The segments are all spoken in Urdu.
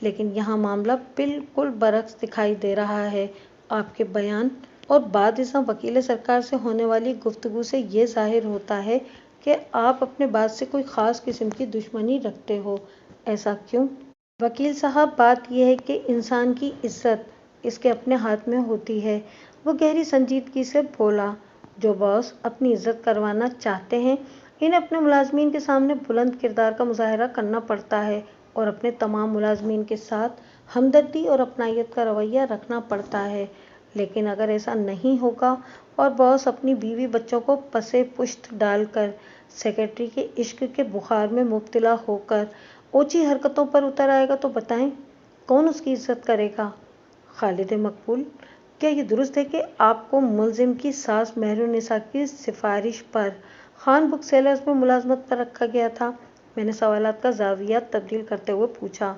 لیکن یہاں معاملہ بالکل برعکس دکھائی دے رہا ہے۔ آپ کے بیان اور بعد ازاں وکیل سرکار سے ہونے والی گفتگو سے یہ ظاہر ہوتا ہے کہ آپ اپنے بات سے کوئی خاص قسم کی دشمنی رکھتے ہو۔ ایسا کیوں؟ وکیل صاحب، بات یہ ہے کہ انسان کی عزت اس کے اپنے ہاتھ میں ہوتی ہے۔ وہ گہری سنجیدگی سے بولا۔ جو باس اپنی عزت کروانا چاہتے ہیں انہیں اپنے ملازمین کے سامنے بلند کردار کا مظاہرہ کرنا پڑتا ہے اور اپنے تمام ملازمین کے ساتھ ہمدردی اور اپنائیت کا رویہ رکھنا پڑتا ہے۔ لیکن اگر ایسا نہیں ہوگا اور باس اپنی بیوی بچوں کو پسے پشت ڈال کر سیکرٹری کے عشق کے بخار میں مبتلا ہو کر اونچی حرکتوں پر اتر آئے گا تو بتائیں کون اس کی عزت کرے گا؟ خالد مقبول، کیا یہ درست ہے کہ آپ کو ملزم کی ساس مہرالنساء کی سفارش پر خان بک سیلرز میں ملازمت پر رکھا گیا تھا؟ میں نے سوالات کا زاویہ تبدیل کرتے ہوئے پوچھا۔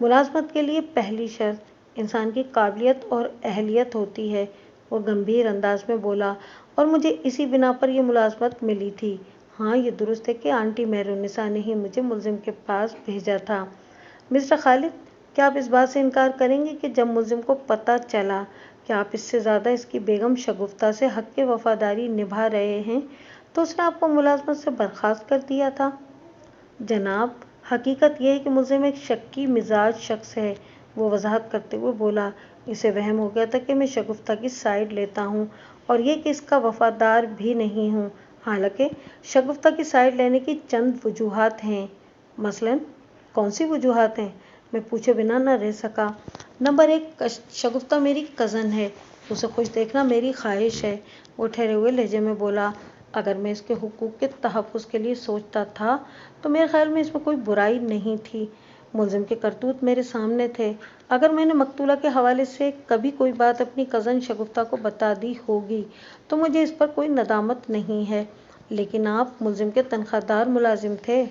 ملازمت کے لیے پہلی شرط انسان کی قابلیت اور اہلیت ہوتی ہے، وہ گمبھیر انداز میں بولا، اور مجھے اسی بنا پر یہ ملازمت ملی تھی۔ ہاں، یہ درست ہے کہ آنٹی مہرالنساء نے ہی مجھے ملزم کے پاس بھیجا تھا۔ مسٹر خالد، کیا آپ اس بات سے انکار کریں گے کہ جب ملزم کو پتہ چلا کہ آپ اس سے زیادہ اس کی بیگم شگفتہ سے حق وفاداری نبھا رہے ہیں تو اس نے آپ کو ملازمت سے برخاست کر دیا تھا؟ جناب، حقیقت یہ ہے کہ ملزم ایک شکی مزاج شخص ہے، وہ وضاحت کرتے ہوئے بولا۔ اسے وہم ہو گیا تھا کہ میں شگفتہ کی سائیڈ لیتا ہوں اور یہ کہ اس کا وفادار بھی نہیں ہوں، حالانکہ شگفتہ کی سائیڈ لینے کی چند وجوہات ہیں۔ مثلاً کون سی وجوہات ہیں؟ میں پوچھے بنا نہ رہ سکا۔ نمبر 1، شگفتہ میری کزن ہے، اسے خوش دیکھنا میری خواہش ہے۔ وہ ٹھہرے ہوئے لہجے میں بولا۔ اگر میں اس کے حقوق کے تحفظ کے لیے سوچتا تھا تو میرے خیال میں اس میں کوئی برائی نہیں تھی۔ ملزم کے کرتوت میرے سامنے تھے۔ اگر میں نے مقتولہ کے حوالے سے کبھی کوئی بات اپنی کزن شگفتہ کو بتا دی ہوگی تو مجھے اس پر کوئی ندامت نہیں ہے، لیکن آپ ملزم کے تنخواہ دار ملازم تھے۔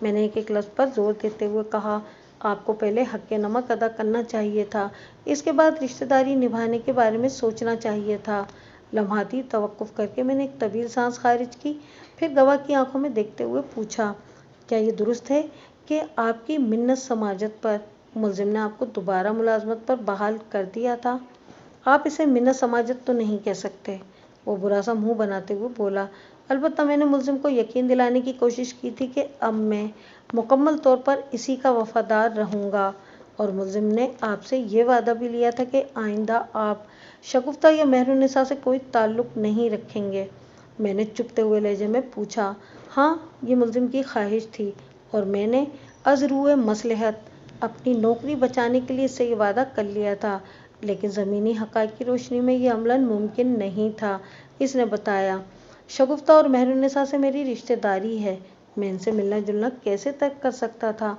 میں نے ایک لفظ پر زور دیتے ہوئے کہا، آپ کو پہلے حق نمک ادا کرنا چاہیے تھا، اس کے بعد رشتہ داری نبھانے کے بارے میں سوچنا چاہیے تھا۔ لمحاتی توقف کر کے میں نے ایک طویل سانس خارج کی، پھر گواہ کی آنکھوں میں دیکھتے ہوئے پوچھا، کیا یہ درست ہے کہ آپ کی منت سماجت پر ملزم نے آپ کو دوبارہ ملازمت پر بحال کر دیا تھا؟ آپ اسے منت سماجت تو نہیں کہہ سکتے، وہ برا سا منہ بناتے ہوئے بولا۔ البتہ میں نے ملزم کو یقین دلانے کی کوشش کی تھی کہ اب میں مکمل طور پر اسی کا وفادار رہوں گا، اور ملزم نے آپ سے یہ وعدہ بھی لیا تھا کہ آئندہ آپ شگفتہ یا مہرالنساء سے کوئی تعلق نہیں رکھیں گے۔ میں نے چپتے ہوئے لہجے میں پوچھا۔ ہاں، یہ ملزم کی خواہش تھی اور میں نے از روئے مصلحت اپنی نوکری بچانے کے لیے اس سے یہ وعدہ کر لیا تھا، لیکن زمینی حقائق کی روشنی میں یہ عملاً ممکن نہیں تھا۔ اس نے بتایا، شگفتہ اور مہرالنساء سے میری رشتہ داری ہے، میں ان سے ملنا جلنا کیسے ترک کر سکتا تھا؟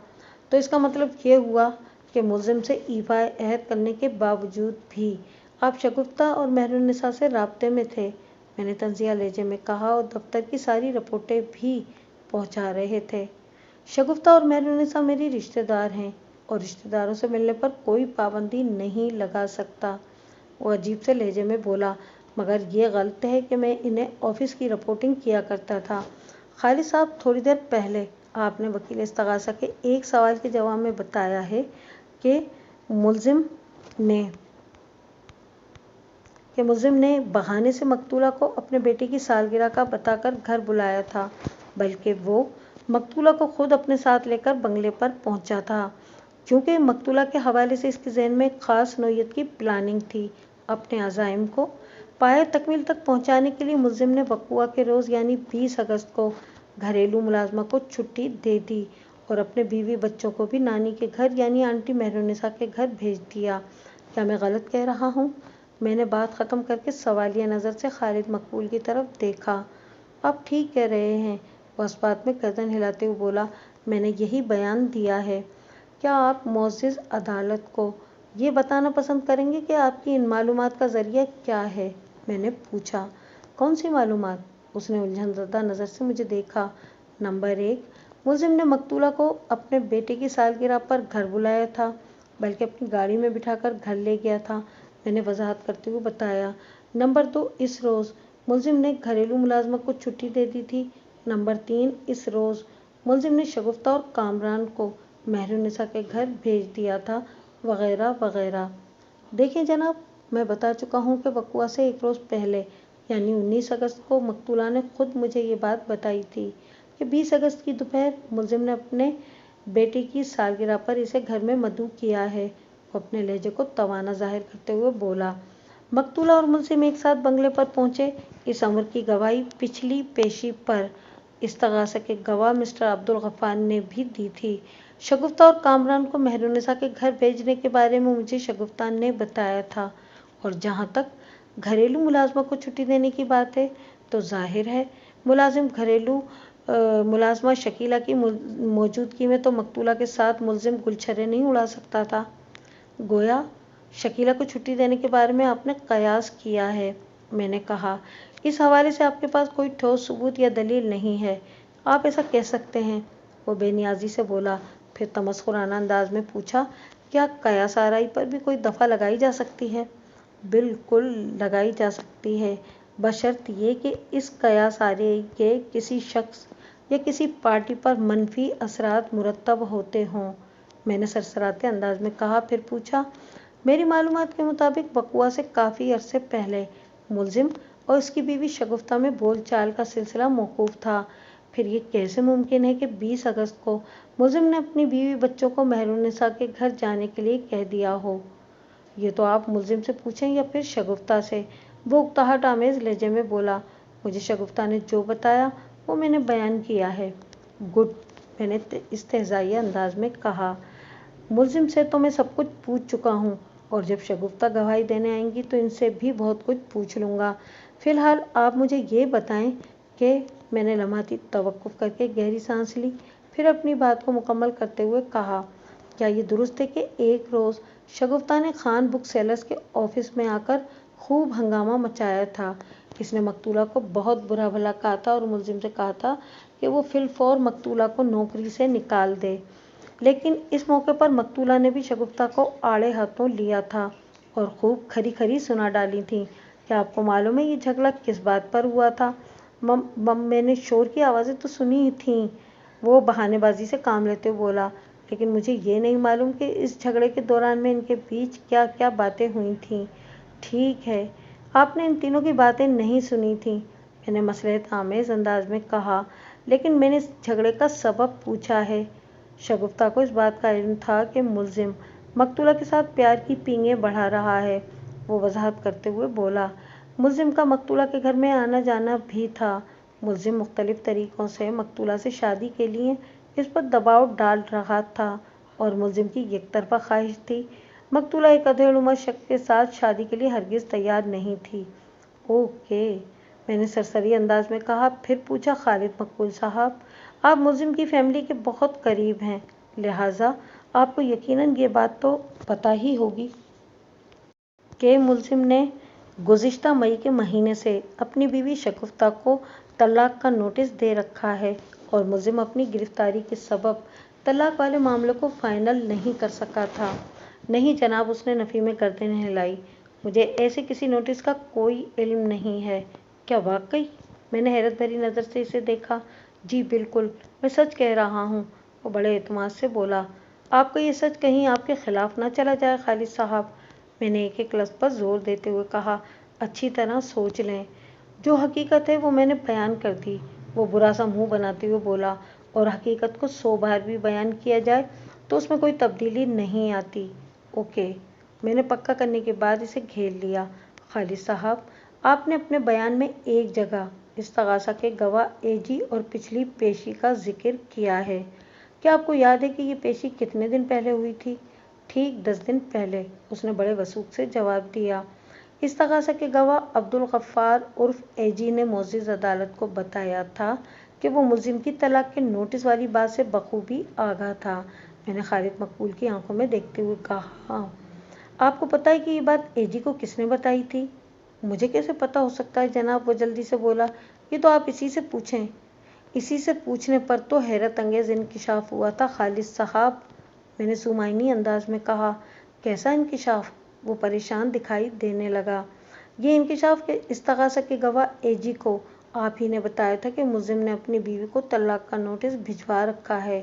تو اس کا مطلب یہ ہوا کہ ملزم سے ایفائے عہد کرنے کے باوجود بھی آپ شگفتہ اور مہرالنساء سے رابطے میں تھے، میں نے طنزیہ لہجے میں کہا، اور دفتر کی ساری رپورٹیں بھی پہنچا رہے تھے۔ شگفتہ اور مہرالنساء میری رشتہ دار ہیں اور رشتہ داروں سے ملنے پر کوئی پابندی نہیں لگا سکتا، وہ عجیب سے لہجے میں بولا، مگر یہ غلط ہے کہ میں انہیں آفس کی رپورٹنگ کیا کرتا تھا۔ خالد صاحب، تھوڑی دیر پہلے آپ نے وکیل استغاثہ کے ایک سوال کے جواب میں بتایا ہے کہ ملزم نے بہانے سے مقتولہ کو اپنے بیٹے کی سالگرہ کا بتا کر گھر بلایا تھا، بلکہ وہ مقتولہ کو خود اپنے ساتھ لے کر بنگلے پر پہنچا تھا، کیونکہ مقتولہ کے حوالے سے اس کے ذہن میں ایک خاص نوعیت کی پلاننگ تھی۔ اپنے عزائم کو پایۂ تکمیل تک پہنچانے کے لیے ملزم نے وقوعہ کے روز یعنی 20 اگست کو گھریلو ملازمہ کو چھٹی دے دی اور اپنے بیوی بچوں کو بھی نانی کے گھر یعنی آنٹی مہرالنساء کے گھر بھیج دیا۔ کیا میں غلط کہہ رہا ہوں؟ میں نے بات ختم کر کے سوالیہ نظر سے خالد مقبول کی طرف دیکھا۔ آپ ٹھیک کہہ رہے ہیں، وہ اس بات میں گردن ہلاتے ہوئے بولا، میں نے یہی بیان دیا ہے۔ کیا آپ معزز عدالت کو یہ بتانا پسند کریں گے کہ آپ کی ان معلومات کا ذریعہ کیا ہے؟ میں نے پوچھا۔ کون سی معلومات؟ اس نے الجھن زدہ نظر سے مجھے دیکھا۔ نمبر 1، ملزم نے مقتولہ کو اپنے بیٹے کی سالگرہ پر گھر بلایا تھا، بلکہ اپنی گاڑی میں بٹھا کر گھر لے گیا تھا، میں نے وضاحت کرتے ہوئے بتایا۔ نمبر 2، اس روز ملزم نے گھریلو ملازمہ کو چھٹی دے دی تھی۔ نمبر 3، اس روز ملزم نے شگفتہ اور کامران کو مہرالنساء کے گھر بھیج دیا تھا وغیرہ وغیرہ۔ دیکھیں جناب، میں بتا چکا ہوں کہ وقوع سے ایک روز پہلے یعنی 19 اگست کو مقتولہ نے خود مجھے یہ بات بتائی تھی کہ 20 اگست کی دوپہر ملزم نے اپنے بیٹے کی سالگرہ پر اسے گھر میں مدعو کیا ہے۔ وہ اپنے لہجے کو توانا ظاہر کرتے ہوئے بولا۔ مقتولہ اور ملزم ایک ساتھ بنگلے پر پہنچے۔ اس امر کی گواہی پچھلی پیشی پر استغاثہ کے گواہ مسٹر عبدالغفار نے بھی دی تھی۔ شگفتہ اور کامران کو مہرالنساء کے گھر بھیجنے کے بارے میں مجھے شگفتہ نے بتایا تھا، اور جہاں تک گھریلو ملازمہ کو چھٹی دینے کی بات ہے تو ظاہر ہے گھریلو ملازمہ شکیلہ کی موجودگی میں تو مقتولہ کے ساتھ ملزم گلچھرے نہیں اڑا سکتا تھا۔ گویا شکیلہ کو چھٹی دینے کے بارے میں آپ نے قیاس کیا ہے، میں نے کہا۔ اس حوالے سے آپ کے پاس کوئی ٹھوس ثبوت یا دلیل نہیں ہے۔ آپ ایسا کہہ سکتے ہیں، وہ بے نیازی سے بولا، پھر تمسخرانہ انداز میں پوچھا، کیا قیاس آرائی پر بھی کوئی دفعہ لگائی جا سکتی ہے؟ بالکل لگائی جا سکتی ہے، بشرط یہ کہ اس قیاس آرائی کے کسی شخص یا کسی پارٹی پر منفی اثرات مرتب ہوتے ہوں، میں نے سرسراتے انداز میں کہا۔ پھر پوچھا، میری معلومات کے مطابق وقوع سے کافی عرصے پہلے ملزم اور اس کی بیوی شگفتہ میں بول چال کا سلسلہ موقوف تھا، پھر یہ کیسے ممکن ہے کہ 20 اگست کو ملزم نے اپنی بیوی بچوں کو مہرالنساء کے گھر جانے کے لیے کہہ دیا ہو؟ یہ تو آپ ملزم سے پوچھیں یا پھر شگفتہ سے، وہ اکتاہٹ آمیز لہجے میں بولا۔ مجھے شگفتہ نے جو بتایا وہ میں نے بیان کیا ہے۔ گڈ، میں نے استہزائیہ انداز میں کہا۔ ملزم سے تو میں سب کچھ پوچھ چکا ہوں، اور جب شگفتہ گواہی دینے آئیں گی تو ان سے بھی بہت کچھ پوچھ لوں گا۔ فی الحال آپ مجھے یہ بتائیں کہ، میں نے لمحاتی توقف کر کے گہری سانس لی، پھر اپنی بات کو مکمل کرتے ہوئے کہا، کیا یہ درست ہے کہ ایک روز شگفتہ نے خان بک سیلرز کے آفس میں آ کر خوب ہنگامہ مچایا تھا؟ اس نے مقتولہ کو بہت برا بھلا کہا تھا اور ملزم سے کہا تھا کہ وہ فی الفور مقتولہ کو نوکری سے نکال دے، لیکن اس موقع پر مقتولہ نے بھی شگفتہ کو آڑے ہاتھوں لیا تھا اور خوب کھری کھری سنا ڈالی تھیں۔ کیا آپ کو معلوم ہے یہ جھگڑا کس بات پر ہوا تھا؟ میں نے شور کی آوازیں تو سنی ہی تھیں، وہ بہانے بازی سے کام لیتے ہوئے بولا، لیکن مجھے یہ نہیں معلوم کہ اس جھگڑے کے دوران میں ان کے بیچ کیا کیا باتیں ہوئی تھیں۔ ٹھیک ہے، آپ نے ان تینوں کی باتیں نہیں سنی تھیں، میں نے مصلحت آمیز انداز میں کہا، لیکن میں نے اس جھگڑے کا سبب پوچھا ہے۔ شگفتہ کو اس بات کا علم تھا کہ ملزم مقتولہ کے ساتھ پیار کی پینگیں بڑھا رہا ہے، وہ وضاحت کرتے ہوئے بولا۔ ملزم کا مقتولہ کے گھر میں آنا جانا بھی تھا۔ ملزم مختلف طریقوں سے مقتولہ سے شادی کے لیے اس پر دباؤ ڈال رہا تھا، اور ملزم کی یک طرفہ خواہش تھی۔ مقتولہ ایک ادھیڑ عمر شخص کے ساتھ شادی کے لیے ہرگز تیار نہیں تھی۔ اوکے، میں نے سرسری انداز میں کہا۔ پھر پوچھا، خالد مقبول صاحب، آپ ملزم کی فیملی کے بہت قریب ہیں، لہٰذا آپ کو یقیناً یہ بات تو پتہ ہی ہوگی کہ ملزم نے گزشتہ مئی کے مہینے سے اپنی بیوی شگفتہ کو طلاق کا نوٹس دے رکھا ہے، اور ملزم اپنی گرفتاری کے سبب طلاق والے معاملے کو فائنل نہیں کر سکا تھا۔ نہیں جناب، اس نے نفی میں گردن ہلائی، مجھے ایسے کسی نوٹس کا کوئی علم نہیں ہے۔ کیا واقعی؟ میں نے حیرت بھری نظر سے اسے دیکھا۔ جی بالکل، میں سچ کہہ رہا ہوں، وہ بڑے اعتماد سے بولا۔ آپ کا یہ سچ کہیں آپ کے خلاف نہ چلا جائے خالد صاحب، میں نے ایک ایک لفظ پر زور دیتے ہوئے کہا۔ اچھی طرح سوچ لیں، جو حقیقت ہے وہ میں نے بیان کر دی، وہ برا سا منہ بناتے ہوئے بولا، اور حقیقت کو 100 بار بھی بیان کیا جائے تو اس میں کوئی تبدیلی نہیں آتی۔ اوکے، میں نے پکا کرنے کے بعد اسے گھیر لیا۔ خالد صاحب، آپ نے اپنے بیان میں ایک جگہ استغاثہ کے گواہ اے جی اور پچھلی پیشی کا ذکر کیا ہے۔ کیا آپ کو یاد ہے کہ یہ پیشی کتنے دن پہلے ہوئی تھی؟ ٹھیک 10 دن پہلے، اس نے بڑے وثوق سے جواب دیا۔ استغاثہ کے گواہ عبدالغفار عرف اے جی نے معزز عدالت کو بتایا تھا کہ وہ ملزم کی طلاق کے نوٹس والی بات سے بخوبی آگاہ تھا، میں نے خالد مقبول کی آنکھوں میں دیکھتے ہوئے کہا۔ آپ کو پتہ ہے کہ یہ بات اے جی کو کس نے بتائی تھی؟ مجھے کیسے پتہ ہو سکتا ہے جناب، وہ جلدی سے بولا، یہ تو آپ اسی سے پوچھیں۔ اسی سے پوچھنے پر تو حیرت انگیز انکشاف ہوا تھا خالد صاحب، میں نے سومائنی انداز میں کہا۔ کیسا انکشاف؟ وہ پریشان دکھائی دینے لگا۔ یہ انکشاف کہ استغاثہ کے گواہ اے جی کو آپ ہی نے بتایا تھا کہ ملزم نے اپنی بیوی کو طلاق کا نوٹس بھجوا رکھا ہے۔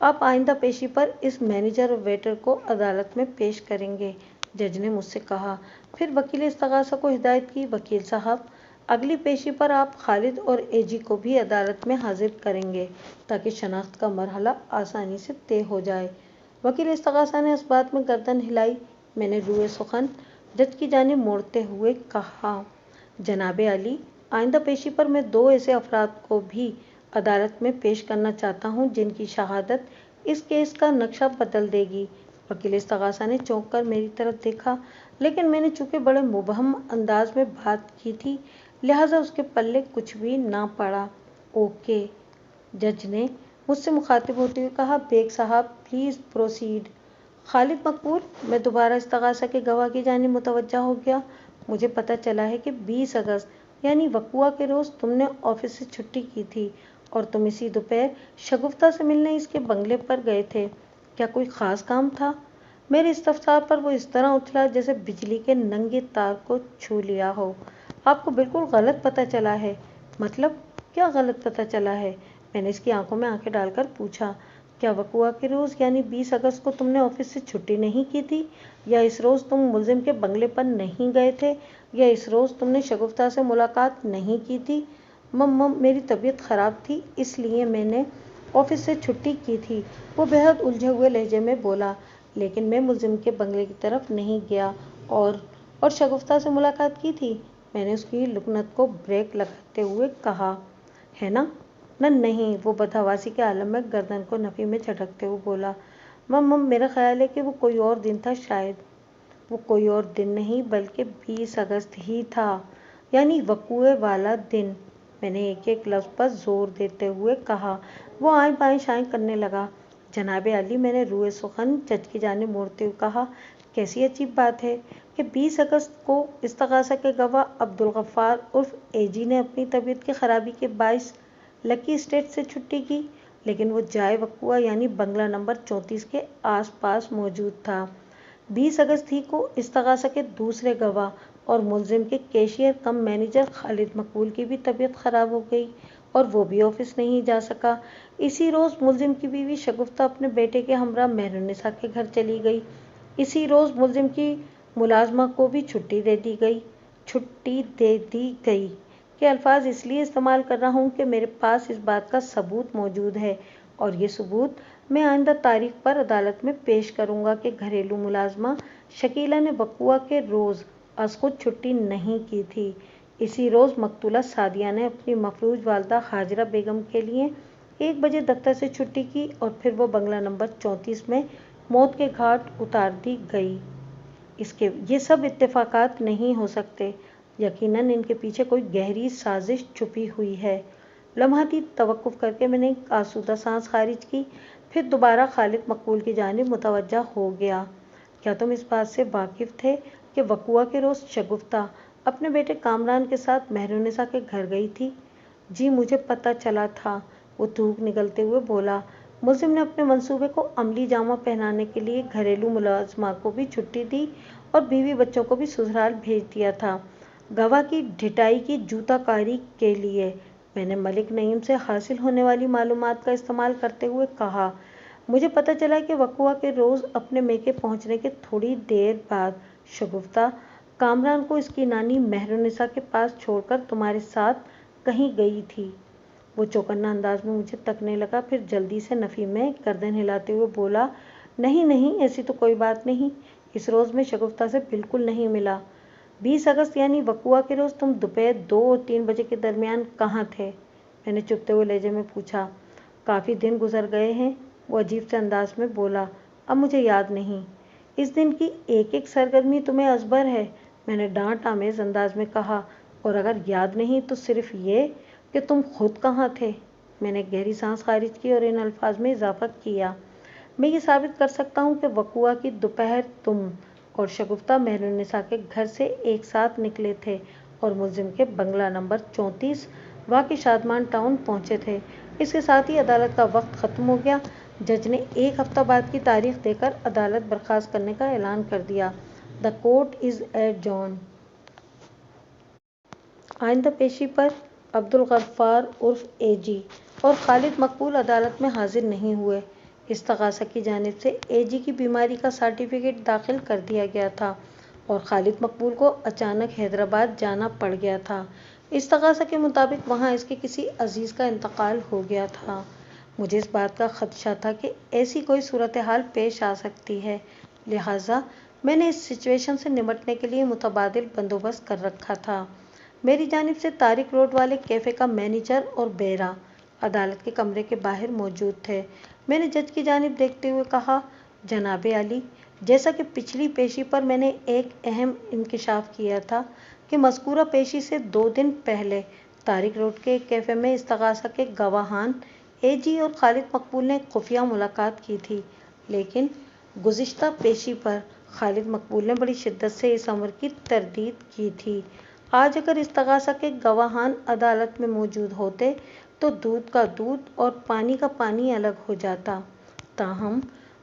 آپ آئندہ پیشی پر اس مینیجر اور ویٹر کو عدالت میں پیش کریں گے، جج نے مجھ سے کہا۔ پھر وکیل استغاثہ کو ہدایت کی، وکیل صاحب، اگلی پیشی پر آپ خالد اور اے جی کو بھی عدالت میں حاضر کریں گے تاکہ شناخت کا مرحلہ آسانی سے طے ہو جائے۔ وکیل استغاثہ نے اس بات میں گردن ہلائی۔ میں نے روئے سخن جج کی جانب موڑتے ہوئے کہا، جناب عالی، آئندہ پیشی پر میں 2 ایسے افراد کو بھی عدالت میں پیش کرنا چاہتا ہوں جن کی شہادت اس کیس کا نقشہ بدل دے گی۔ وکیل استغاثہ نے چونک کر میری طرف دیکھا، لیکن میں نے چونکہ بڑے مبہم انداز میں بات کی تھی لہٰذا اس کے پلے کچھ بھی نہ پڑا۔ اوکے، جج نے مجھ سے مخاطب ہوتے ہوئے کہا، بیگ صاحب پلیز پروسیڈ۔ خالد مقبول، میں دوبارہ استغاثہ کے گواہ کی جانب متوجہ ہو گیا۔ مجھے پتہ چلا ہے کہ 20 اگست یعنی وقوعہ کے روز تم نے آفس سے چھٹی کی تھی اور تم اسی دوپہر شگفتہ سے ملنے اس کے بنگلے پر گئے تھے۔ کیا کوئی خاص کام تھا؟ میرے استفسار پر وہ اس طرح اچھلا جیسے بجلی کے ننگے تار کو چھو لیا ہو۔ آپ کو بالکل غلط پتہ چلا ہے۔ مطلب کیا غلط پتہ چلا ہے؟ میں نے اس کی آنکھوں میں آنکھیں ڈال کر پوچھا۔ کیا وقوعہ کے روز یعنی 20 اگست کو تم نے آفس سے چھٹی نہیں کی تھی، یا اس روز تم ملزم کے بنگلے پر نہیں گئے تھے، یا اس روز تم نے شگفتہ سے ملاقات نہیں کی تھی؟ میری طبیعت خراب تھی اس لیے میں نے آفس سے چھٹی کی تھی، وہ بہت الجھے ہوئے لہجے میں بولا، لیکن میں ملزم کے بنگلے کی طرف نہیں گیا اور شگفتہ سے ملاقات کی تھی۔ میں نے اس کی لکنت کو بریک لگاتے ہوئے کہا، ہے نا؟ نہیں، وہ بدحواسی کے عالم میں گردن کو نفی میں جھٹکتے ہوئے بولا، میرا خیال ہے کہ وہ کوئی اور دن تھا شاید۔ وہ کوئی اور دن نہیں بلکہ 20 اگست ہی تھا، یعنی وقوعے والا دن۔ میں نے ایک ایک لفظ پر زور دیتے ہوئے کہا۔ وہ آئیں بائیں شائیں کرنے لگا۔ جناب عالی، میں نے روئے سخن جج کی جانب موڑتے ہوئے کہا، کیسی عجیب بات ہے کہ 20 اگست کو استغاثہ کے گواہ عبدالغفار عرف اے جی نے اپنی طبیعت کی خرابی کے باعث لکی اسٹیٹ سے چھٹی کی، لیکن وہ جائے وقوعہ یعنی بنگلہ نمبر 34 کے آس پاس موجود تھا۔ 20 اگست ہی کو استغاثہ کے دوسرے گواہ اور ملزم کے کیشیئر کم مینیجر خالد مقبول کی بھی طبیعت خراب ہو گئی اور وہ بھی آفس نہیں جا سکا۔ اسی روز ملزم کی بیوی شگفتہ اپنے بیٹے کے ہمراہ مہرالنساء کے گھر چلی گئی۔ اسی روز ملزم کی ملازمہ کو بھی چھٹی دے دی گئی کے الفاظ اس لیے استعمال کر رہا ہوں کہ میرے پاس اس بات کا ثبوت موجود ہے، اور یہ ثبوت میں آئندہ تاریخ پر عدالت میں پیش کروں گا کہ گھریلو ملازمہ شکیلہ نے وقوعہ کے روز از خود چھٹی نہیں کی تھی۔ اسی روز مقتولہ سعدیہ نے اپنی مفلوج والدہ ہاجرہ بیگم کے لیے 1 بجے دفتر سے چھٹی کی اور پھر وہ بنگلہ نمبر 34 میں موت کے گھاٹ اتار دی گئی۔ یہ سب اتفاقات نہیں ہو سکتے، یقیناً ان کے پیچھے کوئی گہری سازش چھپی ہوئی ہے۔ لمحاتی توقف کر کے میں نے ایک آسودہ سانس خارج کی، پھر دوبارہ خالد مقبول کی جانب متوجہ ہو گیا۔ کیا تم اس بات سے واقف تھے کہ وقوعہ کے روز شگفتہ اپنے بیٹے کامران کے ساتھ مہرالنساء کے گھر گئی تھی؟ جی، مجھے پتہ چلا تھا، وہ تھوک نگلتے ہوئے بولا۔ ملزم نے اپنے منصوبے کو عملی جامہ پہنانے کے لیے گھریلو ملازمہ کو بھی چھٹی دی اور بیوی بچوں کو بھی سسرال بھیج دیا تھا، گواہ کی ڈھٹائی کی جوتا کاری کے لیے۔ میں نے ملک نعیم سے حاصل ہونے والی معلومات کا استعمال کرتے ہوئے کہا، مجھے پتہ چلا کہ وقوعہ کے روز اپنے میکے پہنچنے کے تھوڑی دیر بعد شگفتہ کامران کو اس کی نانی مہرالنساء کے پاس چھوڑ کر تمہارے ساتھ کہیں گئی تھی۔ وہ چوکنا انداز میں مجھے تکنے لگا، پھر جلدی سے نفی میں گردن ہلاتے ہوئے بولا، نہیں، ایسی تو کوئی بات نہیں، اس روز میں شگفتہ سے بالکل نہیں ملا۔ 20 اگست یعنی وقوعہ کے روز تم دوپہر 2 اور 3 بجے کے درمیان کہاں تھے؟ میں نے چبھتے ہوئے لہجے میں پوچھا۔ کافی دن گزر گئے ہیں، وہ عجیب سے انداز میں بولا، اب مجھے یاد نہیں۔ اس دن کی ایک ایک سرگرمی تمہیں ازبر ہے، میں نے ڈانٹ آمیز انداز میں کہا، اور اگر یاد نہیں تو صرف یہ کہ تم خود کہاں تھے؟ میں نے گہری سانس خارج کی اور ان الفاظ میں اضافہ کیا، میں یہ ثابت کر سکتا ہوں کہ وقوعہ کی دوپہر تم اور شگفتہ مہرالنساء کے گھر سے ایک ساتھ نکلے تھے اور ملزم کے بنگلہ نمبر 34 واقع شادمان ٹاؤن پہنچے تھے۔ اس کے ساتھ ہی عدالت کا وقت ختم ہو گیا۔ جج نے 1 ہفتہ بعد کی تاریخ دے کر عدالت برخاست کرنے کا اعلان کر دیا۔ The court is adjourned۔ آئندہ پیشی پر عبدالغفار عرف اے جی اور خالد مقبول عدالت میں حاضر نہیں ہوئے۔ استغاثہ کی جانب سے AG کی بیماری کا سرٹیفکیٹ داخل کر دیا گیا تھا اور خالد مقبول کو اچانک حیدرآباد جانا پڑ گیا تھا۔ استغاثہ کے مطابق وہاں اس کے کسی عزیز کا انتقال ہو گیا تھا۔ مجھے اس بات کا خدشہ تھا کہ ایسی کوئی صورتحال پیش آ سکتی ہے، لہٰذا میں نے اس سچویشن سے نمٹنے کے لیے متبادل بندوبست کر رکھا تھا۔ میری جانب سے طارق روڈ والے کیفے کا مینیجر اور بیرا عدالت کے کمرے کے باہر موجود تھے۔ میں نے جج کی جانب دیکھتے ہوئے کہا، جناب عالی، جیسا کہ پچھلی پیشی پر میں نے ایک اہم انکشاف کیا تھا کہ مذکورہ پیشی سے 2 دن پہلے طارق روڈ کے ایک کیفے میں استغاثہ کے گواہان AG اور خالد مقبول نے خفیہ ملاقات کی تھی، لیکن گزشتہ پیشی پر خالد مقبول نے بڑی شدت سے اس امر کی تردید کی تھی۔ آج اگر استغاثہ کے گواہان عدالت میں موجود ہوتے تو دودھ کا دودھ اور پانی کا پانی الگ ہو جاتا۔ تاہم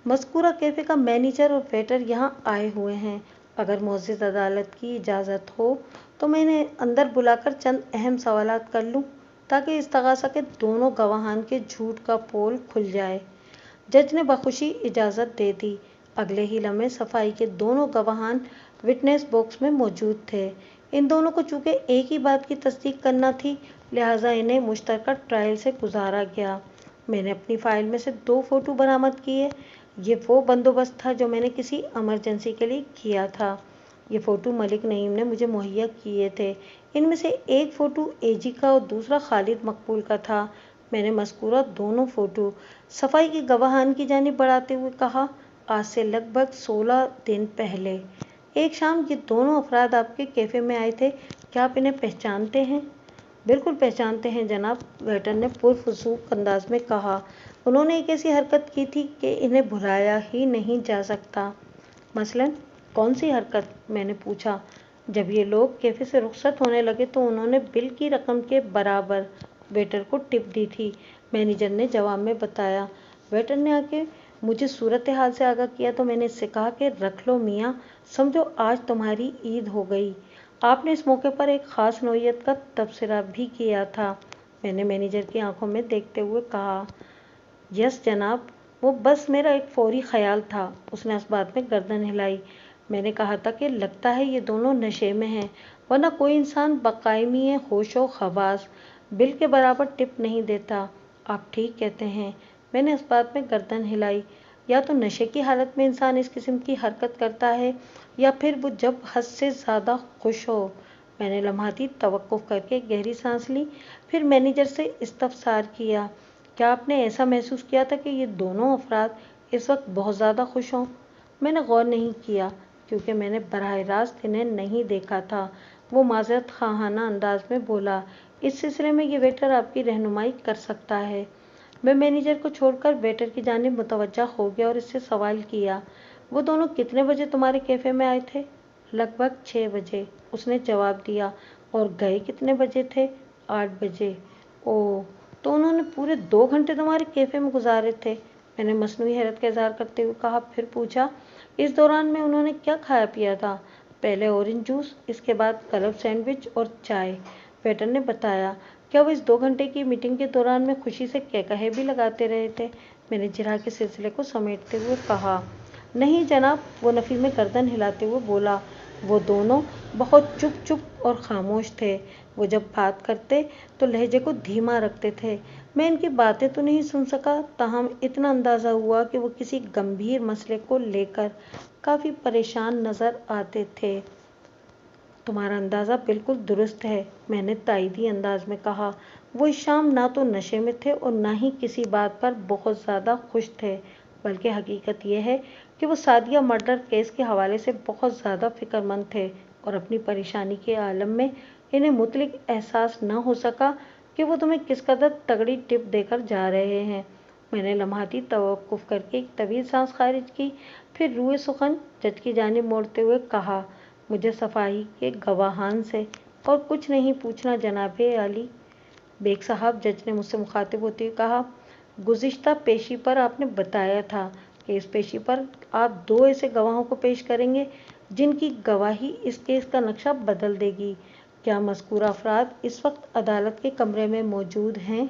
مذکورہ کیفے کا مینیجر اور ویٹر یہاں آئے ہوئے ہیں۔ اگر معزز عدالت کی اجازت ہو تو میں انہیں اندر بلا کر چند اہم سوالات کر لوں تاکہ استغاثہ کے دونوں گواہان کے جھوٹ کا پول کھل جائے۔ جج نے بخوشی اجازت دے دی۔ اگلے ہی لمحے صفائی کے دونوں گواہان وٹنس باکس میں موجود تھے۔ ان دونوں کو چونکہ ایک ہی بات کی تصدیق کرنا تھی، لہٰذا انہیں مشترکہ ٹرائل سے گزارا گیا۔ میں نے اپنی فائل میں سے 2 فوٹو برآمد کیے۔ یہ وہ بندوبست تھا جو میں نے کسی ایمرجنسی کے لیے کیا تھا۔ یہ فوٹو ملک نعیم نے مجھے مہیا کیے تھے۔ ان میں سے ایک فوٹو AG کا اور دوسرا خالد مقبول کا تھا۔ میں نے مذکورہ دونوں فوٹو صفائی کے گواہان کی جانب بڑھاتے ہوئے کہا، آج سے لگ بھگ 16 دن پہلے ایک شام یہ دونوں افراد آپ کے کیفے میں آئے تھے، کیا آپ انہیں پہچانتے ہیں؟ بالکل پہچانتے ہیں جناب، ویٹر نے پرفسوس انداز میں کہا۔ انہوں نے ایک ایسی حرکت کی تھی کہ انہیں بھلایا ہی نہیں جا سکتا۔ مثلاً کون سی حرکت؟ میں نے پوچھا۔ جب یہ لوگ کیفے سے رخصت ہونے لگے تو انہوں نے بل کی رقم کے برابر ویٹر کو ٹپ دی تھی، مینیجر نے جواب میں بتایا۔ ویٹر نے آ کے مجھے صورتحال سے آگاہ کیا تو میں نے اس سے کہا کہ رکھ لو میاں، سمجھو آج تمہاری عید ہو گئی۔ آپ نے اس موقع پر ایک خاص نوعیت کا تبصرہ بھی کیا تھا، میں نے مینیجر کی آنکھوں میں دیکھتے ہوئے کہا۔ یس جناب، وہ بس میرا ایک فوری خیال تھا۔ اس نے اس بات میں گردن ہلائی۔ میں نے کہا تھا کہ لگتا ہے یہ دونوں نشے میں ہیں، ورنہ کوئی انسان بقائمی ہوش و حواس بل کے برابر ٹپ نہیں دیتا۔ آپ ٹھیک کہتے ہیں، میں نے اس بات میں گردن ہلائی۔ یا تو نشے کی حالت میں انسان اس قسم کی حرکت کرتا ہے یا پھر وہ جب حد سے زیادہ خوش ہو۔ میں نے لمحاتی توقف کر کے گہری سانس لی، پھر مینیجر سے استفسار کیا، کیا آپ نے ایسا محسوس کیا تھا کہ یہ دونوں افراد اس وقت بہت زیادہ خوش ہوں؟ میں نے غور نہیں کیا کیونکہ میں نے براہ راست انہیں نہیں دیکھا تھا، وہ معذرت خواہانہ انداز میں بولا۔ اس سلسلے میں یہ ویٹر آپ کی رہنمائی کر سکتا ہے۔ میں مینیجر کو چھوڑ کر ویٹر کی جانب متوجہ ہو گیا اور اس سے سوال کیا، وہ دونوں کتنے بجے تمہارے کیفے میں آئے تھے؟ لگ بھگ 6 بجے، اس نے جواب دیا۔ اور گئے کتنے بجے تھے؟ 8 بجے۔ اوہ، تو انہوں نے پورے 2 گھنٹے تمہارے کیفے میں گزارے تھے، میں نے مصنوعی حیرت کا اظہار کرتے ہوئے کہا۔ پھر پوچھا، اس دوران میں انہوں نے کیا کھایا پیا تھا؟ پہلے اورنج جوس، اس کے بعد کلب سینڈوچ اور چائے، ویٹر نے بتایا۔ کیا وہ اس 2 گھنٹے کی میٹنگ کے دوران میں خوشی سے کہکہے بھی لگاتے رہے تھے؟ میں نے جرح کے سلسلے کو سمیٹتے ہوئے کہا۔ نہیں جناب، وہ نفی میں گردن ہلاتے ہوئے بولا، وہ دونوں بہت چپ چپ اور خاموش تھے۔ وہ جب بات کرتے تو لہجے کو دھیما رکھتے تھے۔ میں ان کی باتیں تو نہیں سن سکا، تاہم اتنا اندازہ ہوا کہ وہ کسی گمبھیر مسئلے کو لے کر کافی پریشان نظر آتے تھے۔ تمہارا اندازہ بالکل درست ہے، میں نے تائیدی انداز میں کہا۔ وہ اس شام نہ تو نشے میں تھے اور نہ ہی کسی بات پر بہت زیادہ خوش تھے، بلکہ حقیقت یہ ہے کہ وہ سعدیہ مرڈر کیس کے حوالے سے بہت زیادہ فکر مند تھے اور اپنی پریشانی کے عالم میں انہیں مطلق احساس نہ ہو سکا کہ وہ تمہیں کس قدر تگڑی ٹپ دے کر جا رہے ہیں۔ میں نے لمحاتی توقف کر کے ایک طویل سانس خارج کی، پھر روئے سخن جج کی جانب موڑتے ہوئے کہا، مجھے صفائی کے گواہان سے اور کچھ نہیں پوچھنا جناب عالی۔ بیگ صاحب، جج نے مجھ سے مخاطب ہوتے ہوئے کہا، گزشتہ پیشی پر آپ نے بتایا تھا کہ اس پیشی پر آپ 2 ایسے گواہوں کو پیش کریں گے جن کی گواہی اس کیس کا نقشہ بدل دے گی۔ کیا مذکورہ افراد اس وقت عدالت کے کمرے میں موجود ہیں؟